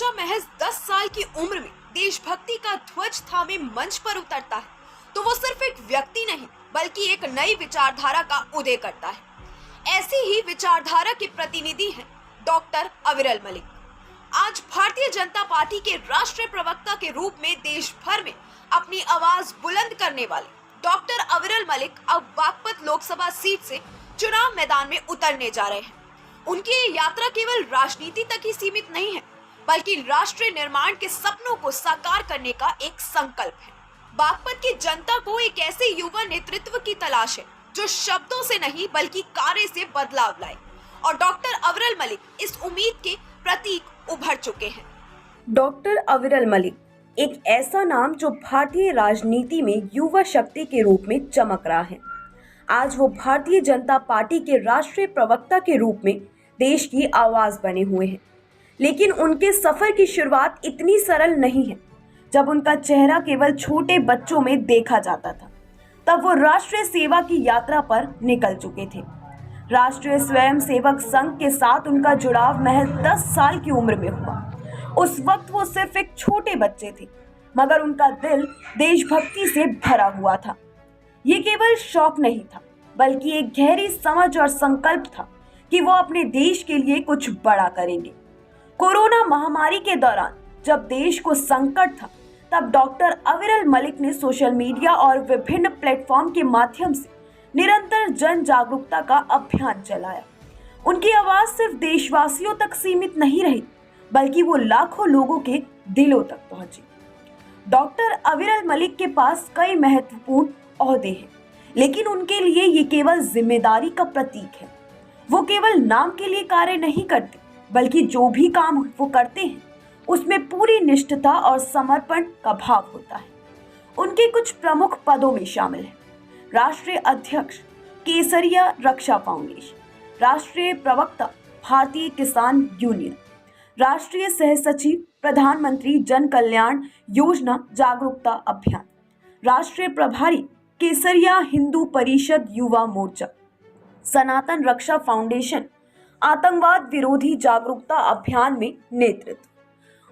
बच्चा महज 10 साल की उम्र में देशभक्ति का ध्वज थामे मंच पर उतरता है तो वो सिर्फ एक व्यक्ति नहीं बल्कि एक नई विचारधारा का उदय करता है। ऐसी ही विचारधारा के प्रतिनिधि हैं डॉक्टर अविरल मलिक। आज भारतीय जनता पार्टी के राष्ट्रीय प्रवक्ता के रूप में देश भर में अपनी आवाज बुलंद करने वाले डॉक्टर अविरल मलिक अब बागपत लोकसभा सीट से चुनाव मैदान में उतरने जा रहे हैं। उनकी ये यात्रा केवल राजनीति तक ही सीमित नहीं है बल्कि राष्ट्रीय निर्माण के सपनों को साकार करने का एक संकल्प है। बागपत की जनता को एक ऐसे युवा नेतृत्व की तलाश है जो शब्दों से नहीं बल्कि कार्य से बदलाव लाए और डॉक्टर अविरल मलिक इस उम्मीद के प्रतीक उभर चुके हैं। डॉक्टर अविरल मलिक एक ऐसा नाम जो भारतीय राजनीति में युवा शक्ति के रूप में चमक रहा है। आज वो भारतीय जनता पार्टी के राष्ट्रीय प्रवक्ता के रूप में देश की आवाज बने हुए हैं, लेकिन उनके सफर की शुरुआत इतनी सरल नहीं है। जब उनका चेहरा केवल छोटे बच्चों में देखा जाता था, तब वो राष्ट्रीय सेवा की यात्रा पर निकल चुके थे। राष्ट्रीय स्वयंसेवक संघ के साथ उनका जुड़ाव महज 10 साल की उम्र में हुआ। उस वक्त वो सिर्फ एक छोटे बच्चे थे, मगर उनका दिल देशभक्ति से भरा हुआ था। ये केवल शौक नहीं था, बल्कि एक गहरी समझ और संकल्प था कि वो अपने देश के लिए कुछ बड़ा करेंगे। कोरोना महामारी के दौरान जब देश को संकट था, तब डॉक्टर अविरल मलिक ने सोशल मीडिया और विभिन्न प्लेटफॉर्म के माध्यम से निरंतर जन जागरूकता का अभियान चलाया। उनकी आवाज सिर्फ देशवासियों तक सीमित नहीं रही, बल्कि वो लाखों लोगों के दिलों तक पहुंची। डॉक्टर अविरल मलिक के पास कई महत्वपूर्ण ओहदे हैं, लेकिन उनके लिए ये केवल जिम्मेदारी का प्रतीक है। वो केवल नाम के लिए कार्य नहीं करते, बल्कि जो भी काम वो करते हैं उसमें पूरी निष्ठता और समर्पण का भाव होता है। उनके कुछ प्रमुख पदों में शामिल है राष्ट्रीय अध्यक्ष केसरिया रक्षा फाउंडेशन, राष्ट्रीय प्रवक्ता भारतीय किसान यूनियन, राष्ट्रीय सह सचिव प्रधानमंत्री जन कल्याण योजना जागरूकता अभियान, राष्ट्रीय प्रभारी केसरिया हिंदू परिषद युवा मोर्चा, सनातन रक्षा फाउंडेशन आतंकवाद विरोधी जागरूकता अभियान में नेतृत्व।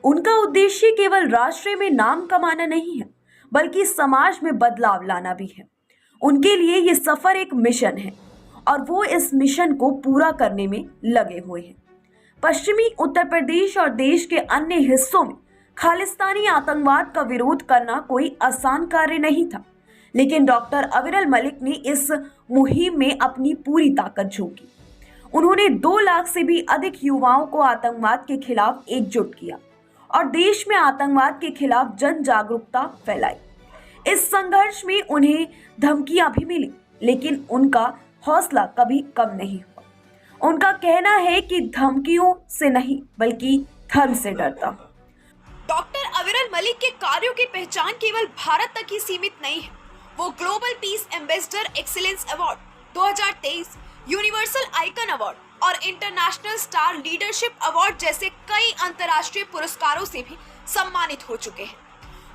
उनका उद्देश्य केवल राष्ट्र में नाम कमाना नहीं है, बल्कि समाज में बदलाव लाना भी है। उनके लिए ये सफर एक मिशन है और वो इस मिशन को पूरा करने में लगे हुए हैं। पश्चिमी उत्तर प्रदेश और देश के अन्य हिस्सों में खालिस्तानी आतंकवाद का विरोध करना कोई आसान कार्य नहीं था, लेकिन डॉक्टर अविरल मलिक ने इस मुहिम में अपनी पूरी ताकत झोंकी। उन्होंने 2 लाख से भी अधिक युवाओं को आतंकवाद के खिलाफ एकजुट किया और देश में आतंकवाद के खिलाफ जन जागरूकता फैलाई। इस संघर्ष में उन्हें धमकियां भी मिली, लेकिन उनका हौसला कभी कम नहीं हुआ। उनका कहना है कि धमकियों से नहीं बल्कि धर्म से डरता हूं। डॉक्टर अविरल मलिक के कार्यों की पहचान केवल भारत तक ही सीमित नहीं है। वो global piece ambassador excellence award 2023, universal icon award और इंटरनेशनल स्टार लीडरशिप अवार्ड जैसे कई अंतर्राष्ट्रीय पुरस्कारों से भी सम्मानित हो चुके हैं।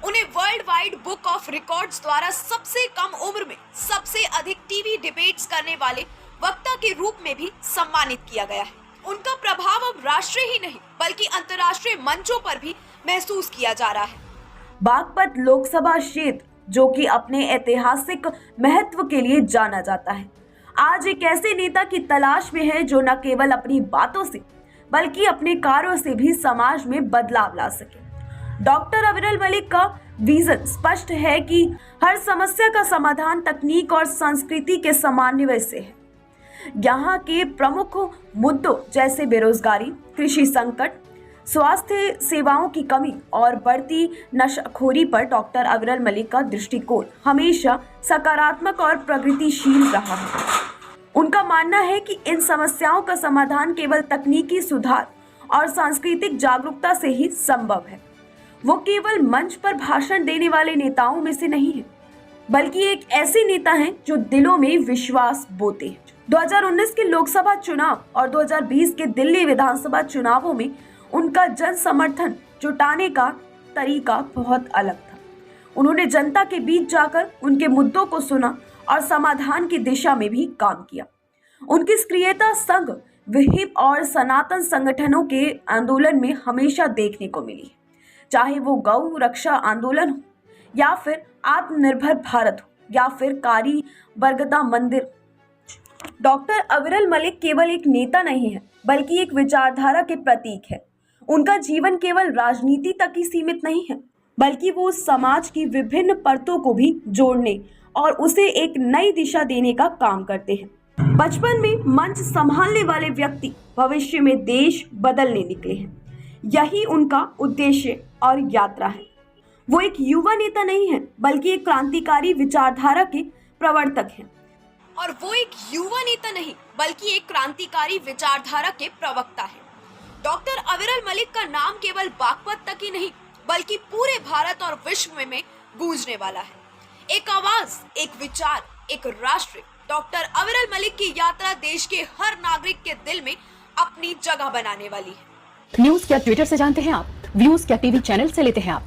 उन्हें world wide book of records द्वारा सबसे कम उम्र में सबसे अधिक टीवी डिबेट्स करने वाले वक्ता के रूप में भी सम्मानित किया गया है। उनका प्रभाव अब राष्ट्रीय ही नहीं बल्कि अंतर्राष्ट्रीय मंचों पर भी महसूस किया जा रहा है। बागपत लोकसभा क्षेत्र, जो कि अपने ऐतिहासिक महत्व के लिए जाना जाता है, आज एक ऐसे नेता की तलाश में है जो न केवल अपनी बातों से बल्कि अपने कार्यों से भी समाज में बदलाव ला सके। डॉक्टर अविरल मलिक का विजन स्पष्ट है कि हर समस्या का समाधान तकनीक और संस्कृति के समन्वय से है। यहाँ के प्रमुख मुद्दों जैसे बेरोजगारी, कृषि संकट, स्वास्थ्य सेवाओं की कमी और बढ़ती नशाखोरी पर डॉक्टर अविरल मलिक का दृष्टिकोण हमेशा सकारात्मक और प्रगतिशील रहा है। उनका मानना है कि इन समस्याओं का समाधान केवल तकनीकी सुधार और सांस्कृतिक जागरूकता से ही संभव है। वो केवल मंच पर भाषण देने वाले नेताओं में से नहीं है, बल्कि एक ऐसे नेता हैं जो दिलों में विश्वास बोते हैं। 2019 के लोकसभा चुनाव और 2020 के दिल्ली विधानसभा चुनावों में उनका जन समर्थन जुटाने का तरीका बहुत अलग था। उन्होंने जनता के बीच जाकर उनके मुद्दों को सुना और समाधान की दिशा में भी काम किया। उनकी सक्रियता संघ हिप और सनातन संगठनों के आंदोलन में हमेशा देखने को मिली है, चाहे वो गौ रक्षा आंदोलन हो या फिर आत्मनिर्भर भारत हो या फिर कारी बरगदा मंदिर। डॉक्टर अविरल मलिक केवल एक नेता नहीं है बल्कि एक विचारधारा के प्रतीक है। उनका जीवन केवल राजनीति तक ही सीमित नहीं है बल्कि वो समाज की विभिन्न परतों को भी जोड़ने और उसे एक नई दिशा देने का काम करते हैं। बचपन में मंच संभालने वाले व्यक्ति भविष्य में देश बदलने निकले हैं। यही उनका उद्देश्य और यात्रा है। वो एक युवा नेता नहीं है बल्कि एक क्रांतिकारी विचारधारा के प्रवर्तक हैं। और वो एक युवा नेता नहीं बल्कि एक क्रांतिकारी विचारधारा के प्रवक्ता है। डॉक्टर अविरल मलिक का नाम केवल बागपत तक ही नहीं बल्कि पूरे भारत और विश्व में गूंजने वाला है। एक आवाज, एक विचार, एक राष्ट्र। डॉक्टर अविरल मलिक की यात्रा देश के हर नागरिक के दिल में अपनी जगह बनाने वाली है। न्यूज़ क्या ट्विटर से जानते हैं आप? व्यूज क्या टीवी चैनल से लेते हैं आप?